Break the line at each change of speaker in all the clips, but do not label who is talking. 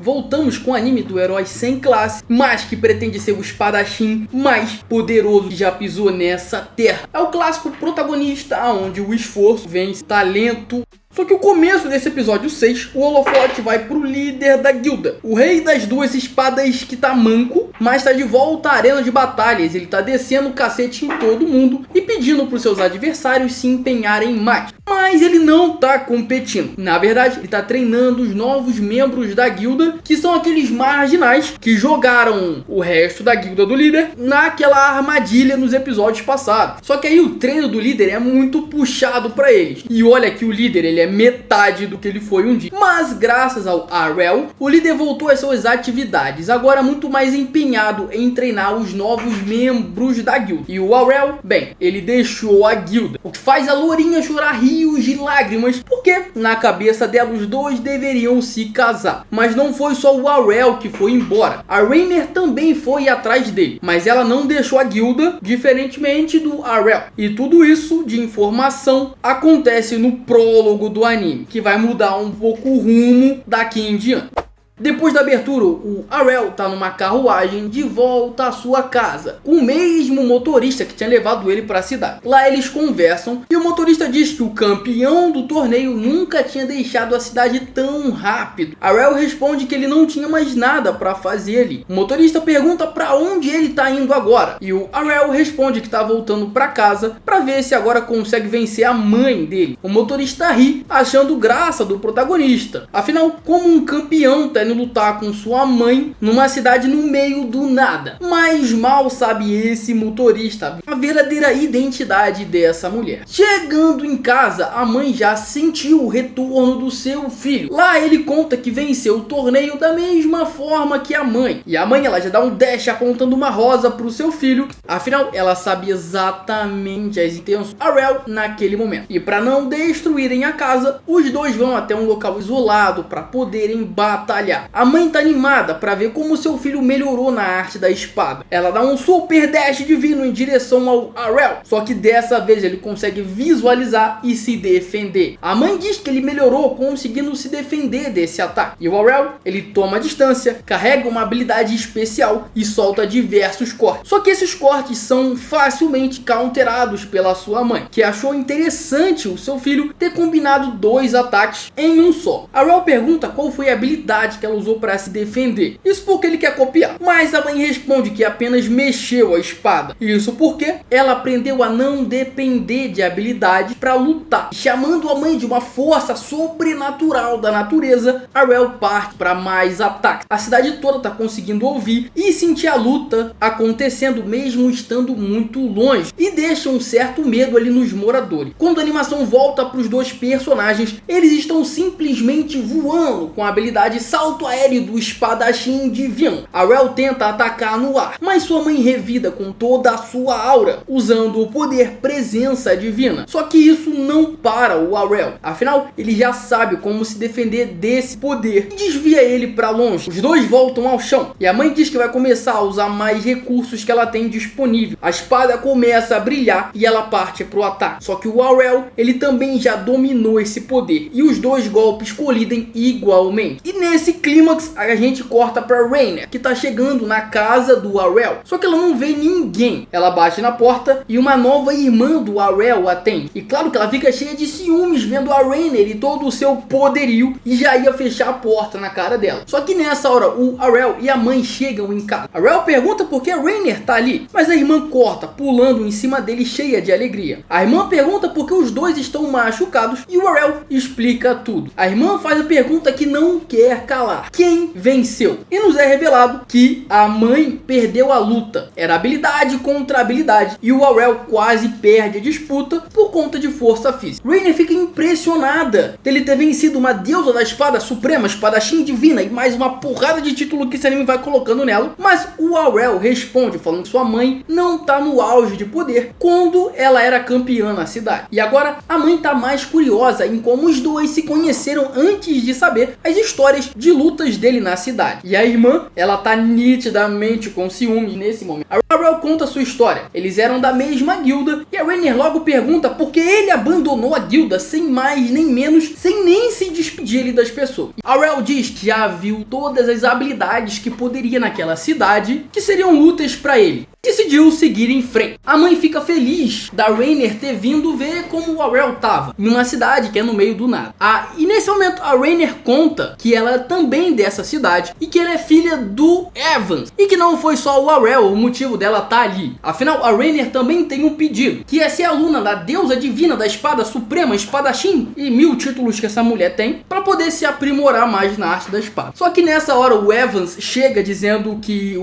voltamos com o anime do herói sem classe, mas que pretende ser o espadachim mais poderoso que já pisou nessa terra. É o clássico protagonista onde o esforço vence talento. Só que o começo desse episódio 6, o holofote vai pro líder da guilda, o rei das duas espadas que tá manco, mas tá de volta à arena de batalhas. Ele tá descendo o cacete em todo mundo e pedindo pros seus adversários se empenharem mais. Mas ele não tá competindo. Na verdade, ele tá treinando os novos membros da guilda, que são aqueles marginais que jogaram o resto da guilda do líder naquela armadilha nos episódios passados. Só que aí o treino do líder é muito puxado pra eles. E olha que o líder, ele é metade do que ele foi um dia. Mas graças ao Arel, o líder voltou às suas atividades, agora muito mais empenhado em treinar os novos membros da guilda. E o Arel, bem, ele deixou a guilda, o que faz a lourinha chorar rios de lágrimas, porque na cabeça dela os dois deveriam se casar. Mas não foi só o Arel que foi embora, a Rainer também foi atrás dele, mas ela não deixou a guilda, diferentemente do Arel. E tudo isso de informação acontece no prólogo do anime, que vai mudar um pouco o rumo daqui em diante. Depois da abertura, o Arel tá numa carruagem de volta à sua casa, com o mesmo motorista que tinha levado ele para a cidade. Lá eles conversam e o motorista diz que o campeão do torneio nunca tinha deixado a cidade tão rápido. Arel responde que ele não tinha mais nada para fazer ali. O motorista pergunta para onde ele tá indo agora e o Arel responde que tá voltando para casa para ver se agora consegue vencer a mãe dele. O motorista ri, achando graça do protagonista. Afinal, como um campeão tá indo lutar com sua mãe numa cidade no meio do nada. Mas mal sabe esse motorista a verdadeira identidade dessa mulher. Chegando em casa, a mãe já sentiu o retorno do seu filho. Lá ele conta que venceu o torneio da mesma forma que a mãe. E a mãe, ela já dá um dash apontando uma rosa pro seu filho. Afinal, ela sabe exatamente as intenções de Arel naquele momento. E para não destruírem a casa, os dois vão até um local isolado para poderem batalhar. A mãe tá animada para ver como seu filho melhorou na arte da espada. Ela dá um super dash divino em direção ao Arel, só que dessa vez ele consegue visualizar e se defender. A mãe diz que ele melhorou conseguindo se defender desse ataque. E o Arel, ele toma distância, carrega uma habilidade especial e solta diversos cortes. Só que esses cortes são facilmente counterados pela sua mãe, que achou interessante o seu filho ter combinado dois ataques em um só. Arel pergunta qual foi a habilidade que ela usou para se defender. Isso porque ele quer copiar. Mas a mãe responde que apenas mexeu a espada. Isso porque ela aprendeu a não depender de habilidade para lutar. Chamando a mãe de uma força sobrenatural da natureza, Arel parte para mais ataques. A cidade toda está conseguindo ouvir e sentir a luta acontecendo mesmo estando muito longe. E deixa um certo medo ali nos moradores. Quando a animação volta para os dois personagens, eles estão simplesmente voando com a habilidade salto aéreo do espadachim divino. Arel tenta atacar no ar, mas sua mãe revida com toda a sua aura, usando o poder presença divina. Só que isso não para o Arel. Afinal, ele já sabe como se defender desse poder e desvia ele para longe. Os dois voltam ao chão e a mãe diz que vai começar a usar mais recursos que ela tem disponível. A espada começa a brilhar e ela parte para o ataque. Só que o Arel, ele também já dominou esse poder e os dois golpes colidem igualmente. E nesse clímax, a gente corta pra Rainer, que tá chegando na casa do Arel. Só que ela não vê ninguém. Ela bate na porta e uma nova irmã do Arel atende. E claro que ela fica cheia de ciúmes vendo a Rainer e todo o seu poderio e já ia fechar a porta na cara dela. Só que nessa hora, o Arel e a mãe chegam em casa. Arel pergunta por que a Rainer tá ali, mas a irmã corta, pulando em cima dele cheia de alegria. A irmã pergunta por que os dois estão machucados e o Arel explica tudo. A irmã faz a pergunta que não quer calar: quem venceu? E nos é revelado que a mãe perdeu a luta. Era habilidade contra habilidade e o Arel quase perde a disputa por conta de força física. Rainer fica impressionada dele ter vencido uma deusa da espada suprema, espadachim divina e mais uma porrada de título que esse anime vai colocando nela. Mas o Arel responde falando que sua mãe não tá no auge de poder quando ela era campeã na cidade. E agora a mãe tá mais curiosa em como os dois se conheceram antes de saber as histórias de lutas dele na cidade. E a irmã, ela tá nitidamente com ciúmes nesse momento. A Raquel conta sua história. Eles eram da mesma guilda e a Rainier logo pergunta por que ele abandonou a guilda sem mais nem menos, sem nem se despedir ali das pessoas. A Raquel diz que já viu todas as habilidades que poderia naquela cidade, que seriam úteis para ele. Decidiu seguir em frente. A mãe fica feliz da Rainier ter vindo ver como a Raquel tava, numa cidade que é no meio do nada. E nesse momento a Rainier conta que ela é também dessa cidade e que ela é filha do Evans e que não foi só o Raquel o motivo dela estar ali. Afinal, a Rainier também tem um pedido, que é ser aluna da deusa divina da espada suprema, espadachim, e 1000 títulos que essa mulher tem, para poder se aprimorar mais na arte da espada. Só que nessa hora o Evans chega dizendo que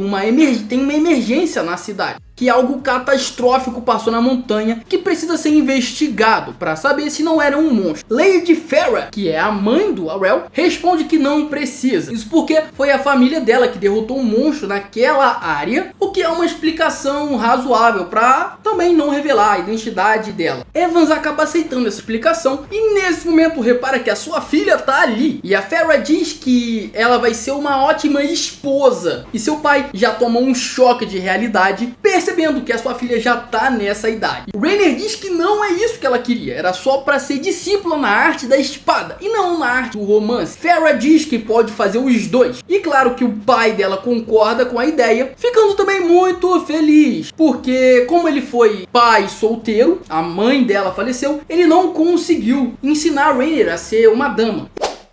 tem uma emergência na cidade, que algo catastrófico passou na montanha que precisa ser investigado para saber se não era um monstro. Lady Farah, que é a mãe do Aurel, responde que não precisa. Isso porque foi a família dela que derrotou um monstro naquela área, o que é uma explicação razoável para também não revelar a identidade dela. Evans acaba aceitando essa explicação e nesse momento repara que a sua filha tá ali. E a Farah diz que ela vai ser uma ótima esposa. E seu pai já tomou um choque de realidade, percebendo que a sua filha já tá nessa idade. Rainier diz que não é isso que ela queria, era só para ser discípula na arte da espada e não na arte do romance. Farah diz que pode fazer os dois. E claro que o pai dela concorda com a ideia, ficando também muito feliz, porque como ele foi pai solteiro, a mãe dela faleceu, ele não conseguiu ensinar a Rainier a ser uma dama.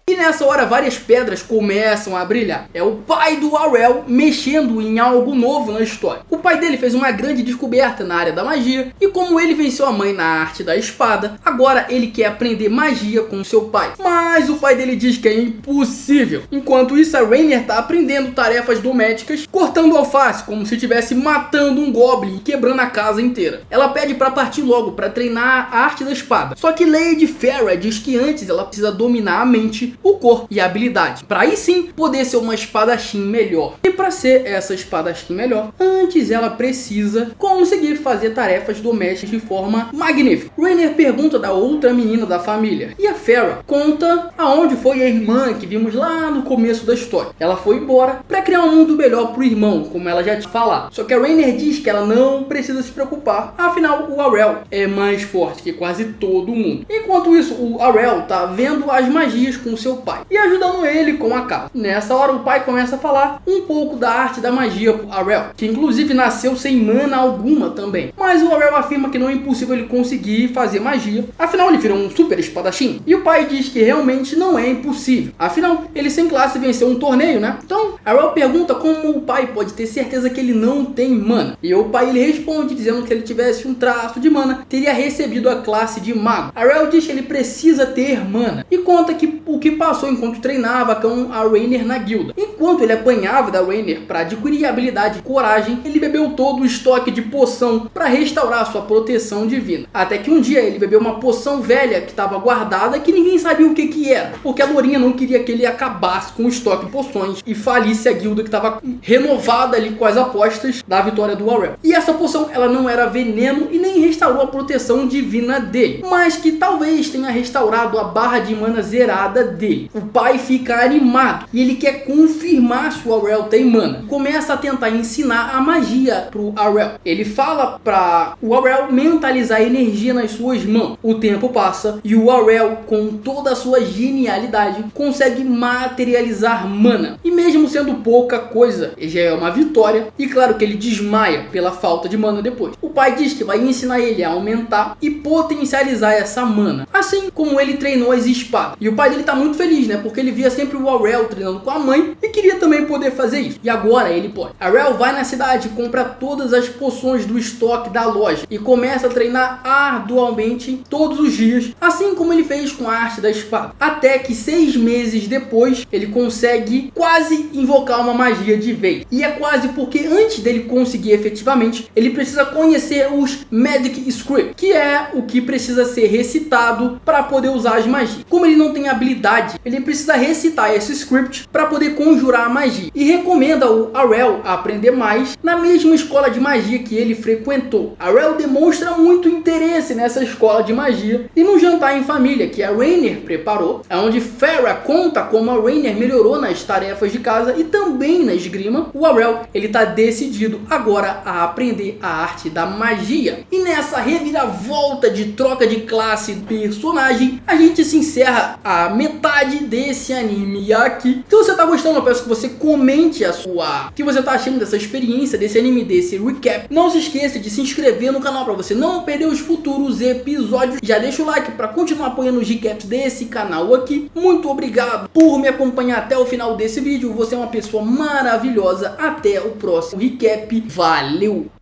E nessa hora várias pedras começam a brilhar. É o pai do Aurel mexendo em algo novo na história. O pai dele fez uma grande descoberta na área da magia e como ele venceu a mãe na arte da espada, agora ele quer aprender magia com seu pai. Mas o pai dele diz que é impossível. Enquanto isso a Rainier está aprendendo tarefas domésticas, cortando alface como se estivesse matando um goblin e quebrando a casa inteira. Ela pede para partir logo para treinar a arte da espada. Só que Lady Farah diz que antes ela precisa dominar a mente, o corpo e a habilidade, para aí sim poder ser uma espadachim melhor. E para ser essa espadachim melhor, antes ela precisa conseguir fazer tarefas domésticas de forma magnífica. Rainier pergunta da outra menina da família e a Farah conta aonde foi a irmã que vimos lá no começo da história. Ela foi embora para criar um mundo melhor pro irmão, como ela já tinha falado. Só que a Rainier diz que ela não precisa se preocupar, afinal o Aurel é mais forte que quase todo mundo. Enquanto isso, o Aurel tá vendo as magias com seu pai e ajudando ele com a casa. Nessa hora o pai começa a falar um pouco da arte da magia pro Aurel, que inclusive nasceu sem mana alguma também. Mas o Aurel afirma que não é impossível ele conseguir fazer magia, afinal ele virou um super espadachim. E o pai diz que realmente não é impossível, afinal ele sem classe venceu um torneio, né? Então Aurel pergunta como o pai pode ter certeza que ele não tem mana. E o pai ele responde dizendo que se ele tivesse um traço de mana, teria recebido a classe de mago. Aurel diz que ele precisa ter mana e conta que o que passou enquanto treinava com a Rainier na guilda. Enquanto ele apanhava da Rainier para adquirir a habilidade coragem, ele bebeu todo o estoque de poção para restaurar sua proteção divina. Até que um dia ele bebeu uma poção velha que estava guardada que ninguém sabia o que era, porque a Lourinha não queria que ele acabasse com o estoque de poções e falisse a guilda que estava renovada ali com as apostas da vitória do Aurel. E essa poção ela não era veneno e nem restaurou a proteção divina dele, mas que talvez tenha restaurado a barra de mana zerada dele. O pai fica animado e ele quer confirmar se o Aurel tem mana. Começa a tentar ensinar a magia pro Aurel. Ele fala para o Aurel mentalizar energia nas suas mãos. O tempo passa e o Aurel, com toda a sua genialidade, consegue materializar mana. E mesmo sendo pouca coisa, já é uma vitória. E claro que ele desmaia pela falta de mana depois. O pai diz que vai ensinar ele a aumentar e potencializar essa mana, assim como ele treinou as espadas. E o pai dele tá muito feliz, né? Porque ele via sempre o Aurel treinando com a mãe e queria também poder fazer isso. E agora ele pode. Aurel vai na cidade e compra todas as poções do estoque da loja e começa a treinar arduamente todos os dias, assim como ele fez com a arte da espada. Até que 6 meses depois ele consegue quase invocar uma magia de vez. E é quase porque antes dele conseguir efetivamente, ele precisa conhecer os Magic Script, que é o que precisa ser recitado para poder usar as magias. Como ele não tem habilidade cidade, ele precisa recitar esse script para poder conjurar a magia. E recomenda o Arel a aprender mais na mesma escola de magia que ele frequentou. Arel demonstra muito interesse nessa escola de magia e no jantar em família que a Rainier preparou, onde Farrah conta como a Rainier melhorou nas tarefas de casa e também na esgrima, o Arel ele tá decidido agora a aprender a arte da magia. E nessa reviravolta de troca de classe e personagem, a gente se encerra a metade desse anime aqui. Se você tá gostando, eu peço que você comente o que você tá achando dessa experiência, desse anime, desse recap. Não se esqueça de se inscrever no canal para você não perder os futuros episódios. Já deixa o like para continuar apoiando os recaps desse canal aqui. Muito obrigado por me acompanhar até o final desse vídeo. Você é uma pessoa maravilhosa. Até o próximo recap. Valeu!